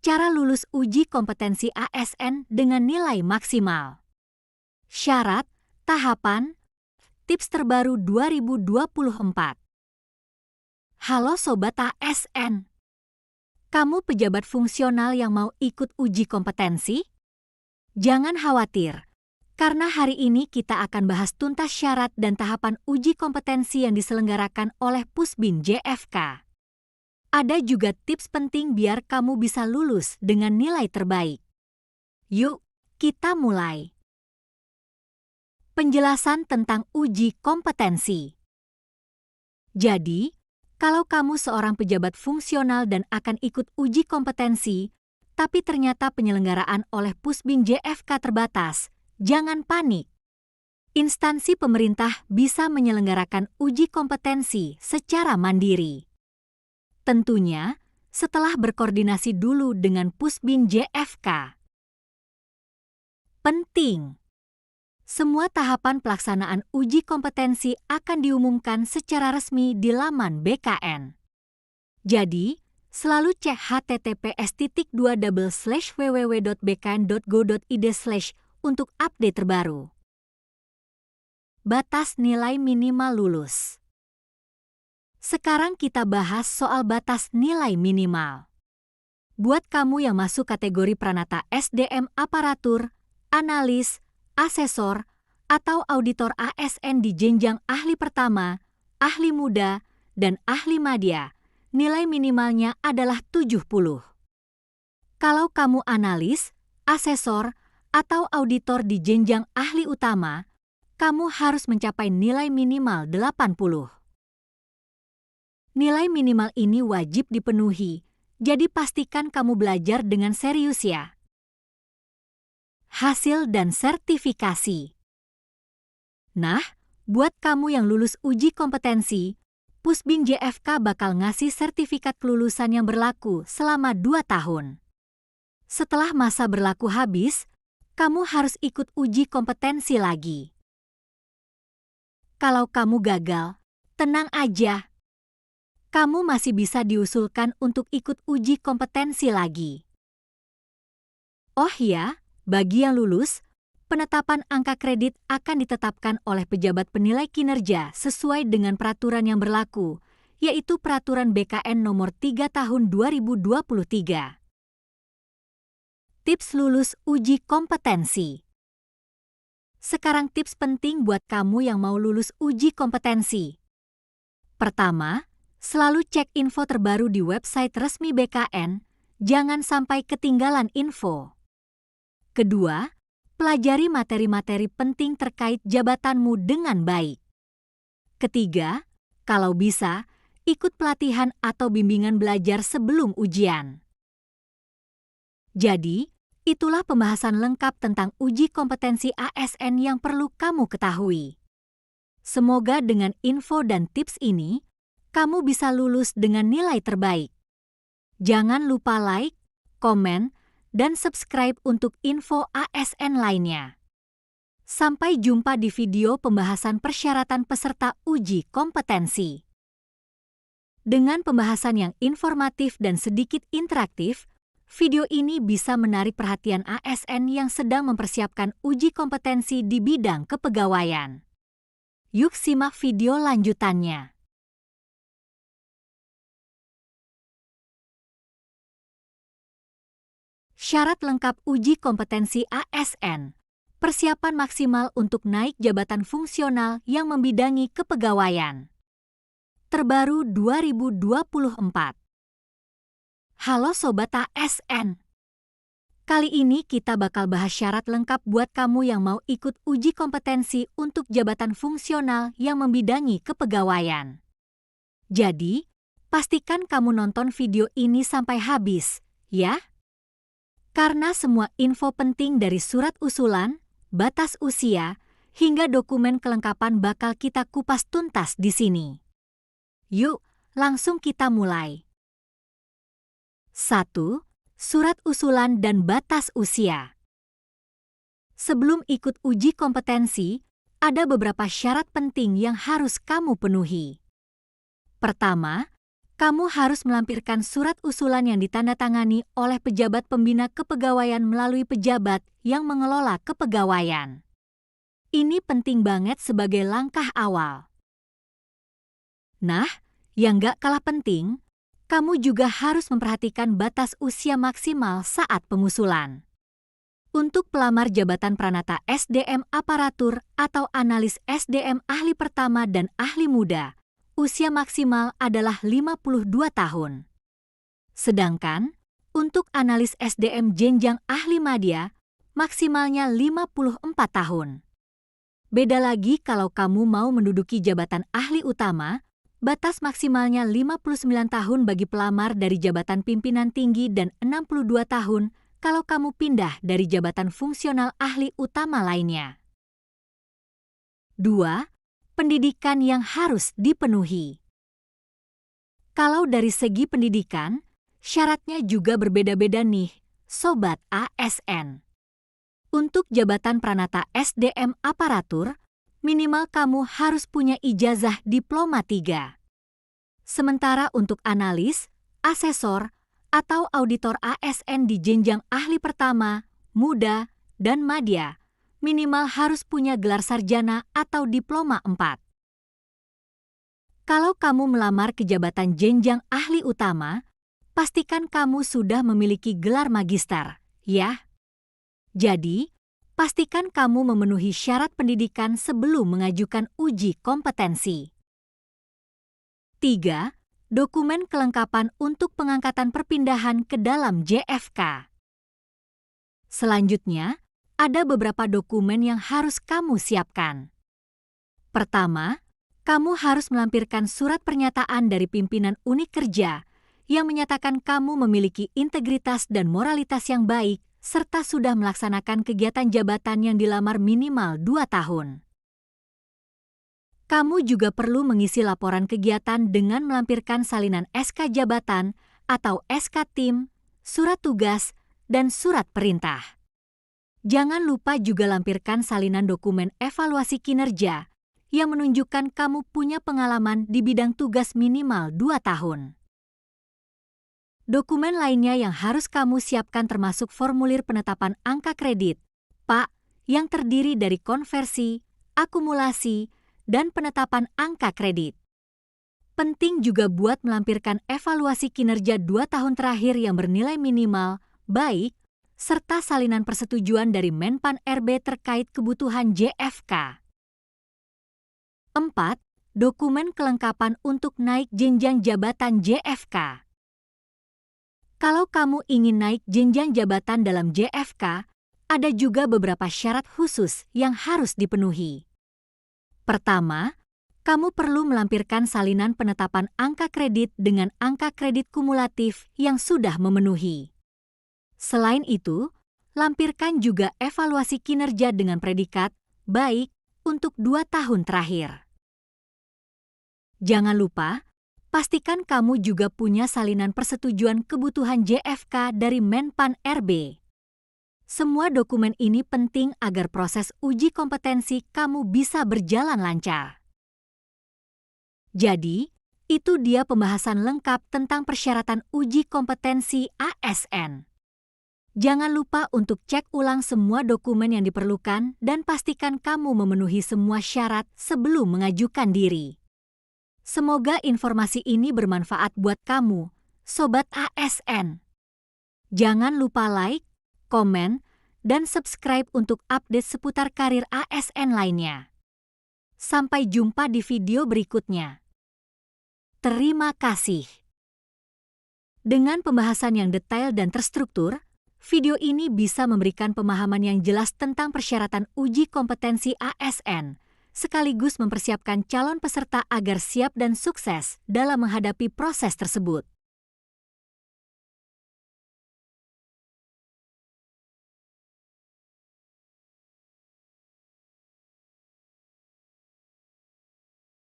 Cara lulus uji kompetensi ASN dengan nilai maksimal. Syarat, tahapan, tips terbaru 2024. Halo Sobat ASN. Kamu pejabat fungsional yang mau ikut uji kompetensi? Jangan khawatir, karena hari ini kita akan bahas tuntas syarat dan tahapan uji kompetensi yang diselenggarakan oleh Pusbin JFK. Ada juga tips penting biar kamu bisa lulus dengan nilai terbaik. Yuk, kita mulai. Penjelasan tentang uji kompetensi. Jadi, kalau kamu seorang pejabat fungsional dan akan ikut uji kompetensi, tapi ternyata penyelenggaraan oleh Pusbin JFK terbatas, jangan panik. Instansi pemerintah bisa menyelenggarakan uji kompetensi secara mandiri. Tentunya, setelah berkoordinasi dulu dengan Pusbin JFK. Penting. Semua tahapan pelaksanaan uji kompetensi akan diumumkan secara resmi di laman BKN. Jadi, selalu cek https://www.bkn.go.id/ untuk update terbaru. Batas nilai minimal lulus. Sekarang kita bahas soal batas nilai minimal. Buat kamu yang masuk kategori Pranata SDM Aparatur, Analis, Asesor, atau Auditor ASN di jenjang Ahli Pertama, Ahli Muda, dan Ahli Madya, nilai minimalnya adalah 70. Kalau kamu analis, asesor, atau auditor di jenjang Ahli Utama, kamu harus mencapai nilai minimal 80. Nilai minimal ini wajib dipenuhi, jadi pastikan kamu belajar dengan serius ya. Hasil dan sertifikasi. Nah, buat kamu yang lulus uji kompetensi, Pusbin JFK bakal ngasih sertifikat kelulusan yang berlaku selama 2 tahun. Setelah masa berlaku habis, kamu harus ikut uji kompetensi lagi. Kalau kamu gagal, tenang aja. Kamu masih bisa diusulkan untuk ikut uji kompetensi lagi. Oh ya, bagi yang lulus, penetapan angka kredit akan ditetapkan oleh pejabat penilai kinerja sesuai dengan peraturan yang berlaku, yaitu Peraturan BKN Nomor 3 Tahun 2023. Tips lulus uji kompetensi. Sekarang tips penting buat kamu yang mau lulus uji kompetensi. Pertama, selalu cek info terbaru di website resmi BKN, jangan sampai ketinggalan info. Kedua, pelajari materi-materi penting terkait jabatanmu dengan baik. Ketiga, kalau bisa, ikut pelatihan atau bimbingan belajar sebelum ujian. Jadi, itulah pembahasan lengkap tentang uji kompetensi ASN yang perlu kamu ketahui. Semoga dengan info dan tips ini, kamu bisa lulus dengan nilai terbaik. Jangan lupa like, komen, dan subscribe untuk info ASN lainnya. Sampai jumpa di video pembahasan persyaratan peserta uji kompetensi. Dengan pembahasan yang informatif dan sedikit interaktif, video ini bisa menarik perhatian ASN yang sedang mempersiapkan uji kompetensi di bidang kepegawaian. Yuk simak video lanjutannya. Syarat lengkap uji kompetensi ASN. Persiapan maksimal untuk naik jabatan fungsional yang membidangi kepegawaian. Terbaru 2024. Halo Sobat ASN. Kali ini kita bakal bahas syarat lengkap buat kamu yang mau ikut uji kompetensi untuk jabatan fungsional yang membidangi kepegawaian. Jadi, pastikan kamu nonton video ini sampai habis, ya. Karena semua info penting dari surat usulan, batas usia, hingga dokumen kelengkapan bakal kita kupas tuntas di sini. Yuk, langsung kita mulai. 1. Surat usulan dan batas usia. Sebelum ikut uji kompetensi, ada beberapa syarat penting yang harus kamu penuhi. Pertama, Kamu harus melampirkan surat usulan yang ditandatangani oleh pejabat pembina kepegawaian melalui pejabat yang mengelola kepegawaian. Ini penting banget sebagai langkah awal. Nah, yang gak kalah penting, kamu juga harus memperhatikan batas usia maksimal saat pengusulan. Untuk pelamar jabatan Pranata SDM Aparatur atau analis SDM ahli pertama dan ahli muda, usia maksimal adalah 52 tahun. Sedangkan, untuk analis SDM jenjang ahli madya, maksimalnya 54 tahun. Beda lagi kalau kamu mau menduduki jabatan ahli utama, batas maksimalnya 59 tahun bagi pelamar dari jabatan pimpinan tinggi dan 62 tahun kalau kamu pindah dari jabatan fungsional ahli utama lainnya. 2. Pendidikan yang harus dipenuhi. Kalau dari segi pendidikan, syaratnya juga berbeda-beda nih, Sobat ASN. Untuk jabatan Pranata SDM Aparatur, minimal kamu harus punya ijazah diploma 3. Sementara untuk analis, asesor, atau auditor ASN di jenjang ahli pertama, muda, dan madya, minimal harus punya gelar sarjana atau diploma 4. Kalau kamu melamar ke jabatan jenjang ahli utama, pastikan kamu sudah memiliki gelar magister, ya. Jadi, pastikan kamu memenuhi syarat pendidikan sebelum mengajukan uji kompetensi. 3. Dokumen kelengkapan untuk pengangkatan perpindahan ke dalam JFK. Selanjutnya, ada beberapa dokumen yang harus kamu siapkan. Pertama, kamu harus melampirkan surat pernyataan dari pimpinan unit kerja yang menyatakan kamu memiliki integritas dan moralitas yang baik serta sudah melaksanakan kegiatan jabatan yang dilamar minimal 2 tahun. Kamu juga perlu mengisi laporan kegiatan dengan melampirkan salinan SK jabatan atau SK tim, surat tugas, dan surat perintah. Jangan lupa juga lampirkan salinan dokumen evaluasi kinerja yang menunjukkan kamu punya pengalaman di bidang tugas minimal 2 tahun. Dokumen lainnya yang harus kamu siapkan termasuk formulir penetapan angka kredit, PAK, yang terdiri dari konversi, akumulasi, dan penetapan angka kredit. Penting juga buat melampirkan evaluasi kinerja 2 tahun terakhir yang bernilai minimal, baik, serta salinan persetujuan dari Menpan RB terkait kebutuhan JFK. 4. Dokumen kelengkapan untuk naik jenjang jabatan JFK. Kalau kamu ingin naik jenjang jabatan dalam JFK, ada juga beberapa syarat khusus yang harus dipenuhi. Pertama, kamu perlu melampirkan salinan penetapan angka kredit dengan angka kredit kumulatif yang sudah memenuhi. Selain itu, lampirkan juga evaluasi kinerja dengan predikat baik untuk 2 tahun terakhir. Jangan lupa, pastikan kamu juga punya salinan persetujuan kebutuhan JFK dari Menpan RB. Semua dokumen ini penting agar proses uji kompetensi kamu bisa berjalan lancar. Jadi, itu dia pembahasan lengkap tentang persyaratan uji kompetensi ASN. Jangan lupa untuk cek ulang semua dokumen yang diperlukan dan pastikan kamu memenuhi semua syarat sebelum mengajukan diri. Semoga informasi ini bermanfaat buat kamu, Sobat ASN. Jangan lupa like, komen, dan subscribe untuk update seputar karir ASN lainnya. Sampai jumpa di video berikutnya. Terima kasih. Dengan pembahasan yang detail dan terstruktur, video ini bisa memberikan pemahaman yang jelas tentang persyaratan uji kompetensi ASN, sekaligus mempersiapkan calon peserta agar siap dan sukses dalam menghadapi proses tersebut.